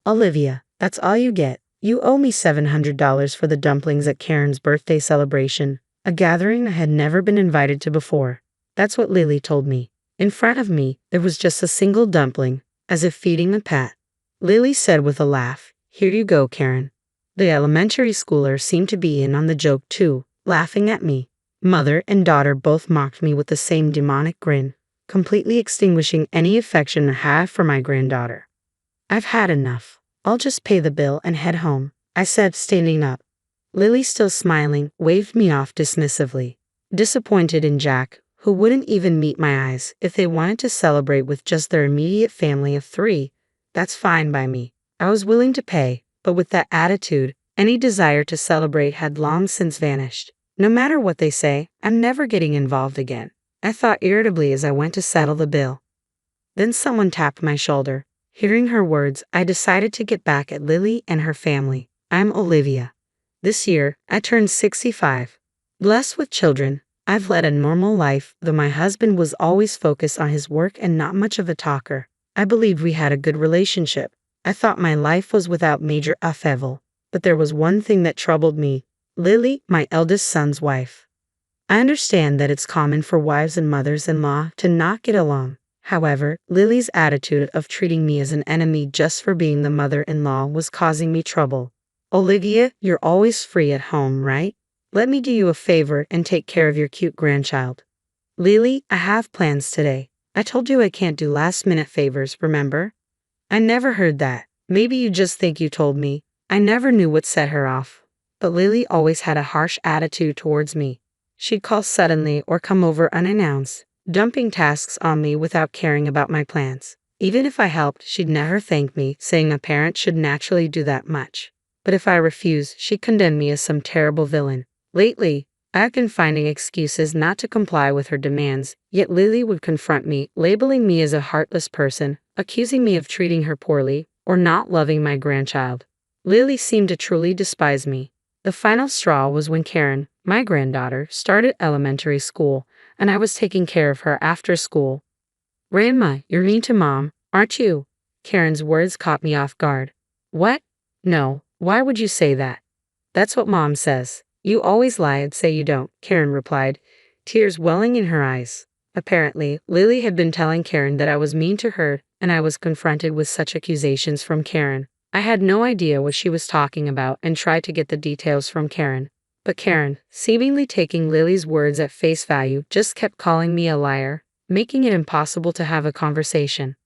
Olivia, that's all you get. You owe me $700 for the dumplings at Karen's birthday celebration, a gathering I had never been invited to before. That's what Lily told me. In front of me, there was just a single dumpling, as if feeding a pet. Lily said with a laugh, "Here you go, Karen." The elementary schooler seemed to be in on the joke too, laughing at me. Mother and daughter both mocked me with the same demonic grin, completely extinguishing any affection I had for my granddaughter. "I've had enough. I'll just pay the bill and head home," I said, standing up. Lily, still smiling, waved me off dismissively. Disappointed in Jack, who wouldn't even meet my eyes if they wanted to celebrate with just their immediate family of 3, that's fine by me. I was willing to pay, but with that attitude, any desire to celebrate had long since vanished. No matter what they say, I'm never getting involved again, I thought irritably as I went to settle the bill. Then someone tapped my shoulder. Hearing her words, I decided to get back at Lily and her family. I'm Olivia. This year, I turned 65. Blessed with children, I've led a normal life, though my husband was always focused on his work and not much of a talker. I believed we had a good relationship. I thought my life was without major upheaval. But there was one thing that troubled me. Lily, my eldest son's wife. I understand that it's common for wives and mothers-in-law to not get along. However, Lily's attitude of treating me as an enemy just for being the mother-in-law was causing me trouble. "Olivia, you're always free at home, right? Let me do you a favor and take care of your cute grandchild." "Lily, I have plans today. I told you I can't do last-minute favors, remember?" "I never heard that. Maybe you just think you told me." I never knew what set her off. But Lily always had a harsh attitude towards me. She'd call suddenly or come over unannounced, dumping tasks on me without caring about my plans. Even if I helped, she'd never thank me, saying a parent should naturally do that much. But if I refused, she'd condemn me as some terrible villain. Lately, I've been finding excuses not to comply with her demands, yet Lily would confront me, labeling me as a heartless person, accusing me of treating her poorly, or not loving my grandchild. Lily seemed to truly despise me. The final straw was when Karen, my granddaughter, started elementary school, and I was taking care of her after school. "Grandma, you're mean to Mom, aren't you?" Karen's words caught me off guard. "What? No, why would you say that?" "That's what Mom says." "You always lie and say you don't," Karen replied, tears welling in her eyes. Apparently, Lily had been telling Karen that I was mean to her, and I was confronted with such accusations from Karen. I had no idea what she was talking about and tried to get the details from Karen. But Karen, seemingly taking Lily's words at face value, just kept calling me a liar, making it impossible to have a conversation.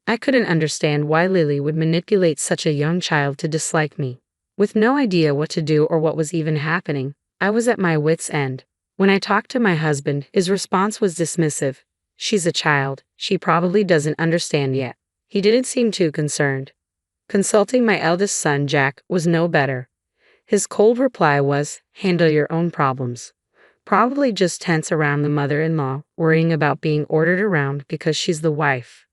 I couldn't understand why Lily would manipulate such a young child to dislike me. With no idea what to do or what was even happening, I was at my wit's end. When I talked to my husband, his response was dismissive. "She's a child. She probably doesn't understand yet." He didn't seem too concerned. Consulting my eldest son, Jack, was no better. His cold reply was, "Handle your own problems." Probably just tense around the mother-in-law, worrying about being ordered around because she's the wife.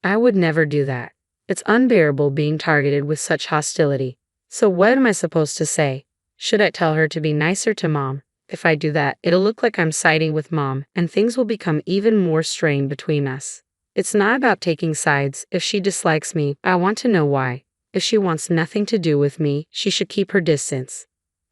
I would never do that. It's unbearable being targeted with such hostility. So what am I supposed to say? Should I tell her to be nicer to Mom? If I do that, it'll look like I'm siding with Mom, and things will become even more strained between us. It's not about taking sides. If she dislikes me, I want to know why. If she wants nothing to do with me, she should keep her distance.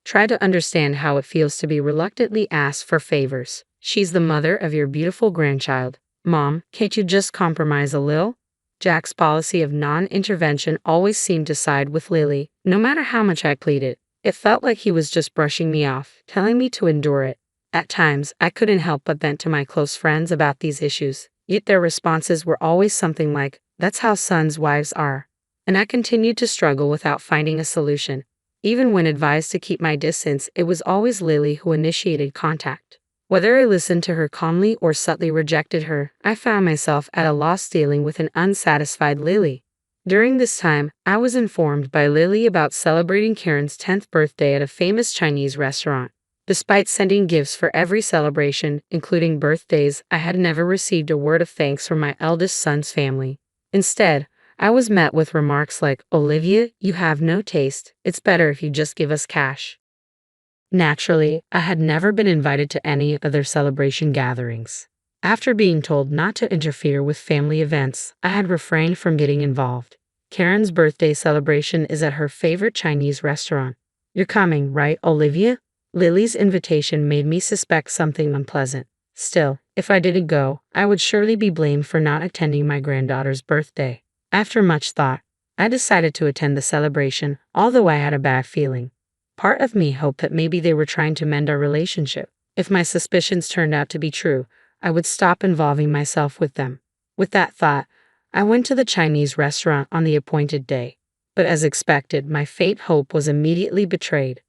Try to understand how it feels to be reluctantly asked for favors. She's the mother of your beautiful grandchild. Mom, can't you just compromise a little? Jack's policy of non-intervention always seemed to side with Lily, no matter how much I pleaded. It felt like he was just brushing me off, telling me to endure it. At times, I couldn't help but vent to my close friends about these issues. Yet their responses were always something like, "That's how sons' wives are." And I continued to struggle without finding a solution. Even when advised to keep my distance, it was always Lily who initiated contact. Whether I listened to her calmly or subtly rejected her, I found myself at a loss dealing with an unsatisfied Lily. During this time, I was informed by Lily about celebrating Karen's 10th birthday at a famous Chinese restaurant. Despite sending gifts for every celebration, including birthdays, I had never received a word of thanks from my eldest son's family. Instead, I was met with remarks like, "Olivia, you have no taste. It's better if you just give us cash." Naturally, I had never been invited to any of their celebration gatherings. After being told not to interfere with family events, I had refrained from getting involved. Karen's birthday celebration is at her favorite Chinese restaurant. You're coming, right, Olivia? Lily's invitation made me suspect something unpleasant. Still, if I didn't go, I would surely be blamed for not attending my granddaughter's birthday. After much thought, I decided to attend the celebration, although I had a bad feeling. Part of me hoped that maybe they were trying to mend our relationship. If my suspicions turned out to be true, I would stop involving myself with them. With that thought, I went to the Chinese restaurant on the appointed day. But as expected, my faint hope was immediately betrayed.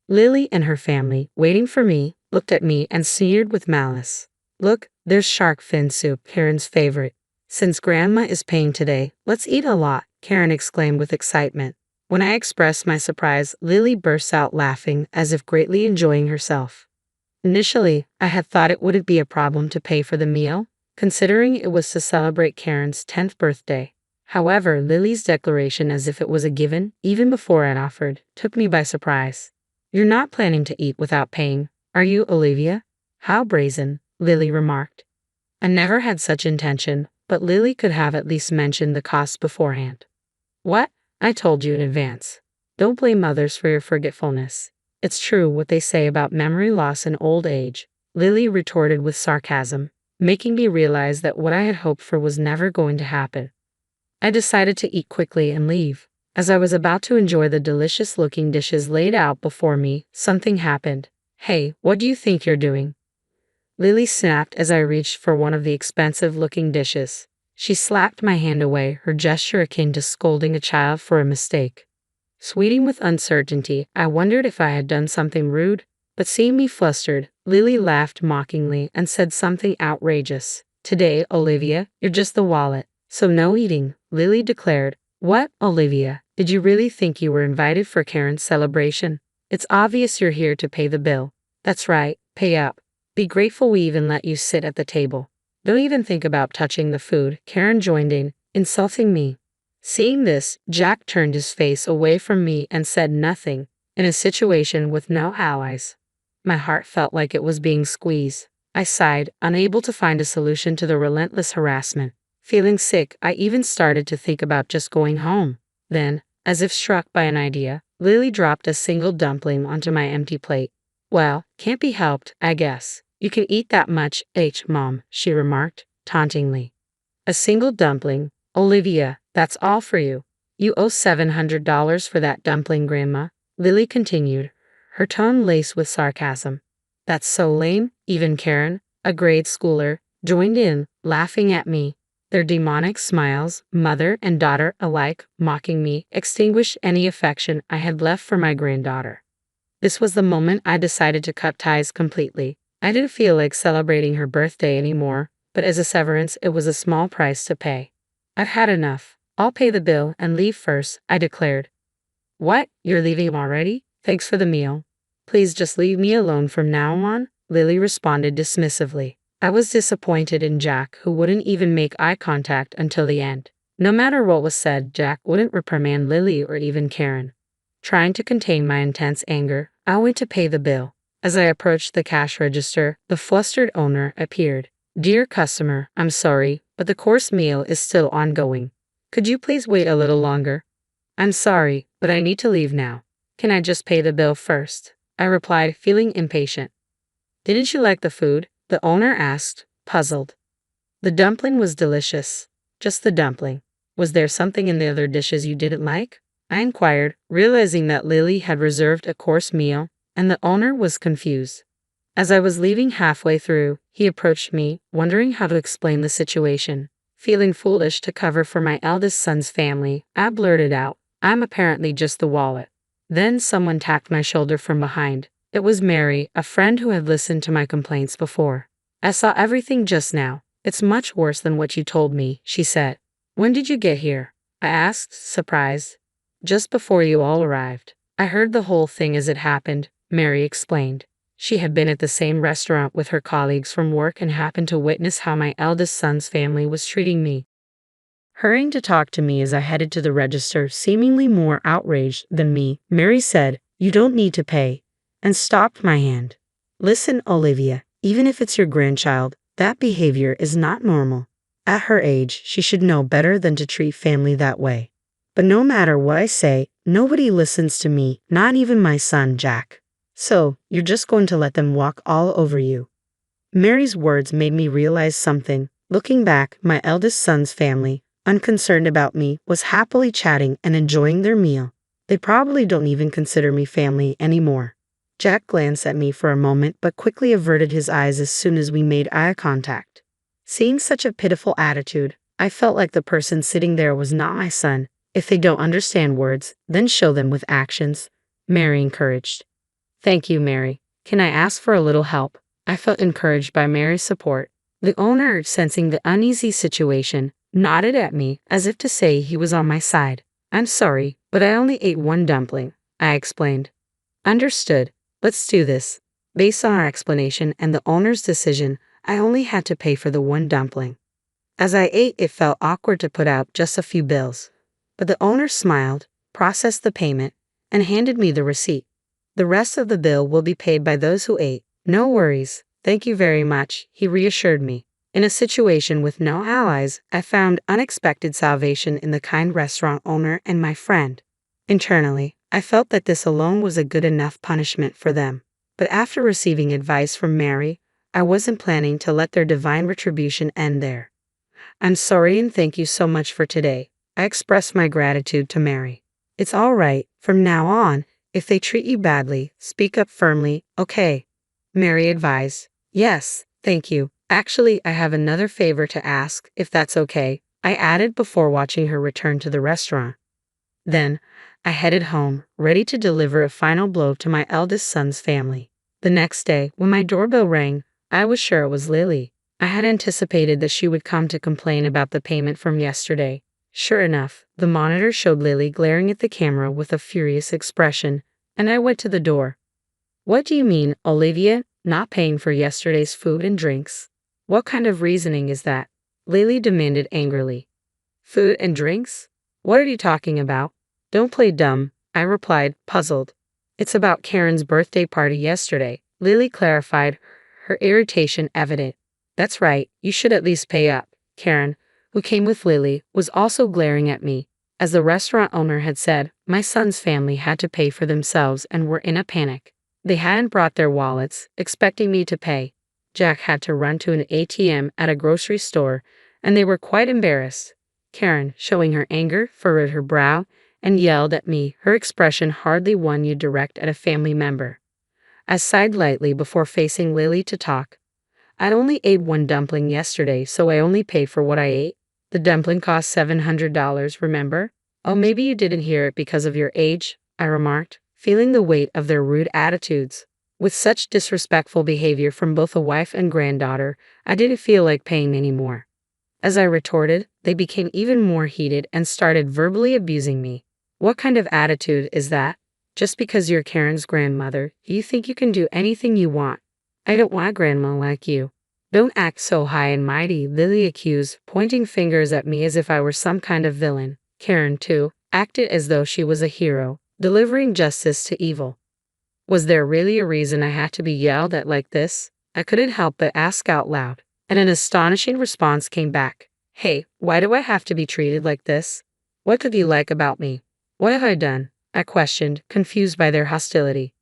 Lily and her family, waiting for me, looked at me and sneered with malice. Look, there's shark fin soup, Karen's favorite. Since Grandma is paying today, let's eat a lot, Karen exclaimed with excitement. When I expressed my surprise, Lily burst out laughing as if greatly enjoying herself. Initially, I had thought it wouldn't be a problem to pay for the meal, considering it was to celebrate Karen's 10th birthday. However, Lily's declaration as if it was a given, even before I'd offered, took me by surprise. You're not planning to eat without paying, are you, Olivia? How brazen, Lily remarked. I never had such intention, but Lily could have at least mentioned the cost beforehand. What? I told you in advance. Don't blame others for your forgetfulness. It's true what they say about memory loss and old age, Lily retorted with sarcasm, making me realize that what I had hoped for was never going to happen. I decided to eat quickly and leave. As I was about to enjoy the delicious-looking dishes laid out before me, something happened. Hey, what do you think you're doing? Lily snapped as I reached for one of the expensive-looking dishes. She slapped my hand away, her gesture akin to scolding a child for a mistake. Sweating with uncertainty, I wondered if I had done something rude, but seeing me flustered, Lily laughed mockingly and said something outrageous. Today, Olivia, you're just the wallet, so no eating, Lily declared. What, Olivia, did you really think you were invited for Karen's celebration? It's obvious you're here to pay the bill. That's right, pay up. Be grateful we even let you sit at the table. Don't even think about touching the food, Karen joined in, insulting me. Seeing this, Jack turned his face away from me and said nothing, in a situation with no allies. My heart felt like it was being squeezed. I sighed, unable to find a solution to the relentless harassment. Feeling sick, I even started to think about just going home. Then, as if struck by an idea, Lily dropped a single dumpling onto my empty plate. Well, can't be helped, I guess. You can eat that much, Mom, she remarked, tauntingly. A single dumpling? Olivia, that's all for you. You owe $700 for that dumpling, Grandma, Lily continued, her tone laced with sarcasm. That's so lame, even Karen, a grade schooler, joined in, laughing at me. Their demonic smiles, mother and daughter alike, mocking me, extinguished any affection I had left for my granddaughter. This was the moment I decided to cut ties completely. I didn't feel like celebrating her birthday anymore, but as a severance, it was a small price to pay. I've had enough. I'll pay the bill and leave first, I declared. What? You're leaving already? Thanks for the meal. Please just leave me alone from now on, Lily responded dismissively. I was disappointed in Jack, who wouldn't even make eye contact until the end. No matter what was said, Jack wouldn't reprimand Lily or even Karen. Trying to contain my intense anger, I went to pay the bill. As I approached the cash register, the flustered owner appeared. Dear customer, I'm sorry, but the course meal is still ongoing. Could you please wait a little longer? I'm sorry, but I need to leave now. Can I just pay the bill first? I replied, feeling impatient. Didn't you like the food? The owner asked, puzzled. The dumpling was delicious. Just the dumpling. Was there something in the other dishes you didn't like? I inquired, realizing that Lily had reserved a course meal, and the owner was confused. As I was leaving halfway through, he approached me, wondering how to explain the situation. Feeling foolish to cover for my eldest son's family, I blurted out, I'm apparently just the wallet. Then someone tapped my shoulder from behind. It was Mary, a friend who had listened to my complaints before. I saw everything just now. It's much worse than what you told me, she said. When did you get here? I asked, surprised. Just before you all arrived. I heard the whole thing as it happened, Mary explained. She had been at the same restaurant with her colleagues from work and happened to witness how my eldest son's family was treating me. Hurrying to talk to me as I headed to the register, seemingly more outraged than me, Mary said, You don't need to pay, and stopped my hand. Listen, Olivia, even if it's your grandchild, that behavior is not normal. At her age, she should know better than to treat family that way. But no matter what I say, nobody listens to me, not even my son, Jack. So, you're just going to let them walk all over you. Mary's words made me realize something. Looking back, my eldest son's family, unconcerned about me, was happily chatting and enjoying their meal. They probably don't even consider me family anymore. Jack glanced at me for a moment but quickly averted his eyes as soon as we made eye contact. Seeing such a pitiful attitude, I felt like the person sitting there was not my son. If they don't understand words, then show them with actions, Mary encouraged. Thank you, Mary. Can I ask for a little help? I felt encouraged by Mary's support. The owner, sensing the uneasy situation, nodded at me as if to say he was on my side. I'm sorry, but I only ate one dumpling, I explained. Understood. Let's do this. Based on our explanation and the owner's decision, I only had to pay for the one dumpling. As I ate, it felt awkward to put out just a few bills. But the owner smiled, processed the payment, and handed me the receipt. The rest of the bill will be paid by those who ate. No worries. Thank you very much, he reassured me. In a situation with no allies, I found unexpected salvation in the kind restaurant owner and my friend. Internally, I felt that this alone was a good enough punishment for them. But after receiving advice from Mary, I wasn't planning to let their divine retribution end there. I'm sorry and thank you so much for today. I expressed my gratitude to Mary. It's all right. From now on, if they treat you badly, speak up firmly, okay? Mary advised. Yes, thank you. Actually, I have another favor to ask, if that's okay, I added before watching her return to the restaurant. Then, I headed home, ready to deliver a final blow to my eldest son's family. The next day, when my doorbell rang, I was sure it was Lily. I had anticipated that she would come to complain about the payment from yesterday. Sure enough, the monitor showed Lily glaring at the camera with a furious expression, and I went to the door. What do you mean, Olivia, not paying for yesterday's food and drinks? What kind of reasoning is that? Lily demanded angrily. Food and drinks? What are you talking about? Don't play dumb, I replied, puzzled. It's about Karen's birthday party yesterday, Lily clarified, her irritation evident. That's right, you should at least pay up. Karen, who came with Lily, was also glaring at me. As the restaurant owner had said, my son's family had to pay for themselves and were in a panic. They hadn't brought their wallets, expecting me to pay. Jack had to run to an ATM at a grocery store, and they were quite embarrassed. Karen, showing her anger, furrowed her brow and yelled at me, her expression hardly one you'd direct at a family member. I sighed lightly before facing Lily to talk. I'd only ate one dumpling yesterday, so I only paid for what I ate. The dumpling cost $700, remember? Oh, maybe you didn't hear it because of your age, I remarked, feeling the weight of their rude attitudes. With such disrespectful behavior from both a wife and granddaughter, I didn't feel like paying anymore. As I retorted, they became even more heated and started verbally abusing me. What kind of attitude is that? Just because you're Karen's grandmother, you think you can do anything you want. I don't want a grandma like you. Don't act so high and mighty, Lily accused, pointing fingers at me as if I were some kind of villain. Karen, too, acted as though she was a hero, delivering justice to evil. Was there really a reason I had to be yelled at like this? I couldn't help but ask out loud, and an astonishing response came back. Hey, why do I have to be treated like this? What could you like about me? What have I done? I questioned, confused by their hostility.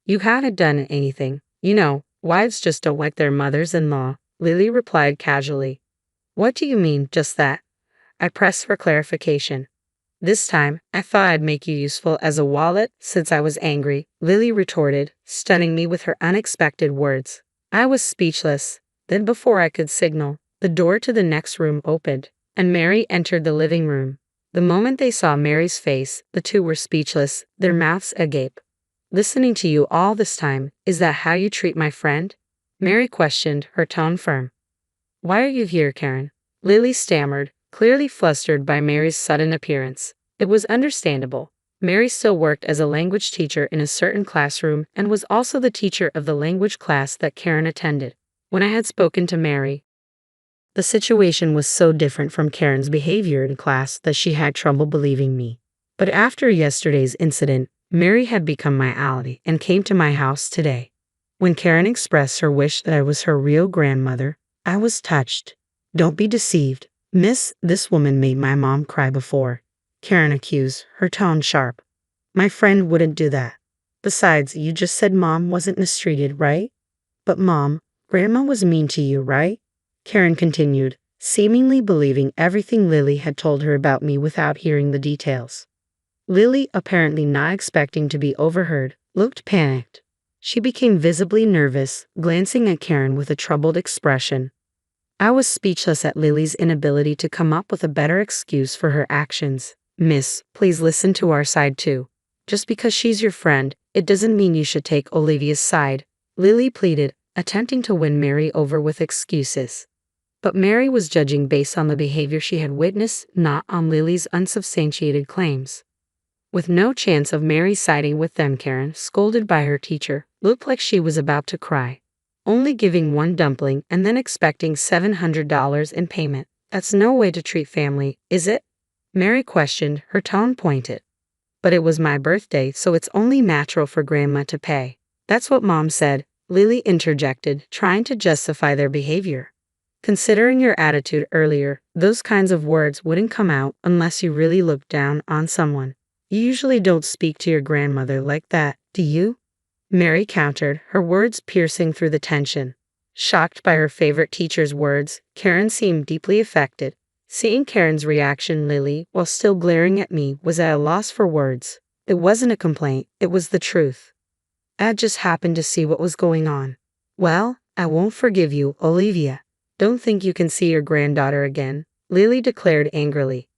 You haven't done anything. You know, wives just don't like their mothers-in-law, Lily replied casually. What do you mean, just that? I pressed for clarification. This time, I thought I'd make you useful as a wallet since I was angry, Lily retorted, stunning me with her unexpected words. I was speechless. Then before I could signal, the door to the next room opened, and Mary entered the living room. The moment they saw Mary's face, the two were speechless, their mouths agape. Listening to you all this time, is that how you treat my friend? Mary questioned, her tone firm. Why are you here, Karen? Lily stammered, clearly flustered by Mary's sudden appearance. It was understandable. Mary still worked as a language teacher in a certain classroom and was also the teacher of the language class that Karen attended. When I had spoken to Mary, the situation was so different from Karen's behavior in class that she had trouble believing me. But after yesterday's incident, Mary had become my ally and came to my house today. When Karen expressed her wish that I was her real grandmother, I was touched. Don't be deceived. Miss, this woman made my mom cry before. Karen accused, her tone sharp. My friend wouldn't do that. Besides, you just said Mom wasn't mistreated, right? But Mom, Grandma was mean to you, right? Karen continued, seemingly believing everything Lily had told her about me without hearing the details. Lily, apparently not expecting to be overheard, looked panicked. She became visibly nervous, glancing at Karen with a troubled expression. I was speechless at Lily's inability to come up with a better excuse for her actions. Miss, please listen to our side too. Just because she's your friend, it doesn't mean you should take Olivia's side, Lily pleaded, attempting to win Mary over with excuses. But Mary was judging based on the behavior she had witnessed, not on Lily's unsubstantiated claims. With no chance of Mary siding with them, Karen, scolded by her teacher, looked like she was about to cry. Only giving one dumpling and then expecting $700 in payment. That's no way to treat family, is it? Mary questioned, her tone pointed. But it was my birthday, so it's only natural for Grandma to pay. That's what Mom said, Lily interjected, trying to justify their behavior. Considering your attitude earlier, those kinds of words wouldn't come out unless you really looked down on someone. You usually don't speak to your grandmother like that, do you? Mary countered, her words piercing through the tension. Shocked by her favorite teacher's words, Karen seemed deeply affected. Seeing Karen's reaction, Lily, while still glaring at me, was at a loss for words. It wasn't a complaint, it was the truth. I just happened to see what was going on. Well, I won't forgive you, Olivia. Don't think you can see your granddaughter again, Lily declared angrily.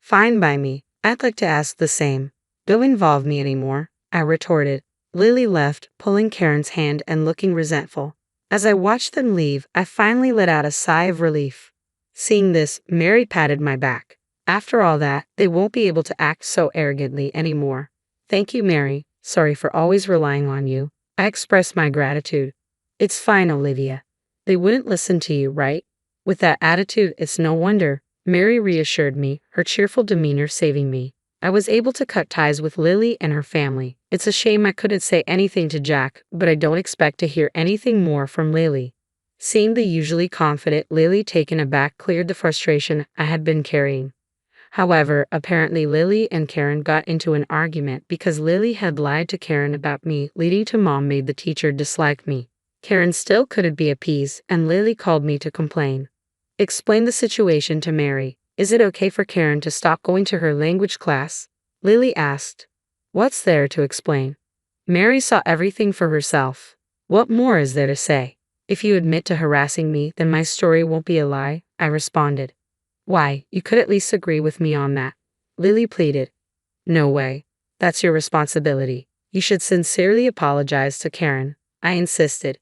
Fine by me, I'd like to ask the same. Don't involve me anymore, I retorted. Lily left, pulling Karen's hand and looking resentful. As I watched them leave, I finally let out a sigh of relief. Seeing this, Mary patted my back. After all that, they won't be able to act so arrogantly anymore. Thank you, Mary. Sorry for always relying on you. I express my gratitude. It's fine, Olivia. They wouldn't listen to you, right? With that attitude, it's no wonder. Mary reassured me, her cheerful demeanor saving me. I was able to cut ties with Lily and her family. It's a shame I couldn't say anything to Jack, but I don't expect to hear anything more from Lily. Seeing the usually confident Lily taken aback cleared the frustration I had been carrying. However, apparently Lily and Karen got into an argument because Lily had lied to Karen about me, leading to Mom made the teacher dislike me. Karen still couldn't be appeased, and Lily called me to complain. Explain the situation to Mary. Is it okay for Karen to stop going to her language class? Lily asked. What's there to explain? Mary saw everything for herself. What more is there to say? If you admit to harassing me, then my story won't be a lie, I responded. Why, you could at least agree with me on that, Lily pleaded. No way. That's your responsibility. You should sincerely apologize to Karen, I insisted.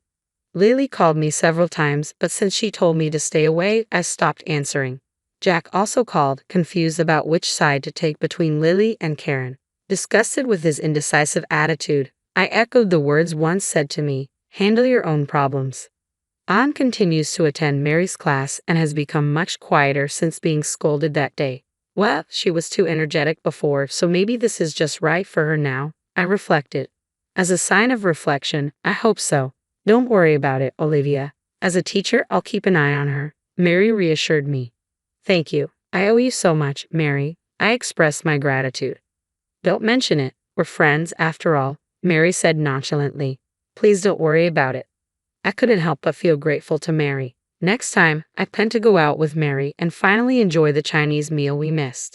Lily called me several times, but since she told me to stay away, I stopped answering. Jack also called, confused about which side to take between Lily and Karen. Disgusted with his indecisive attitude, I echoed the words once said to me, handle your own problems. Anne continues to attend Mary's class and has become much quieter since being scolded that day. Well, she was too energetic before, so maybe this is just right for her now, I reflected. As a sign of reflection, I hope so. Don't worry about it, Olivia. As a teacher, I'll keep an eye on her, Mary reassured me. Thank you. I owe you so much, Mary. I expressed my gratitude. Don't mention it. We're friends, after all, Mary said nonchalantly. Please don't worry about it. I couldn't help but feel grateful to Mary. Next time, I plan to go out with Mary and finally enjoy the Chinese meal we missed.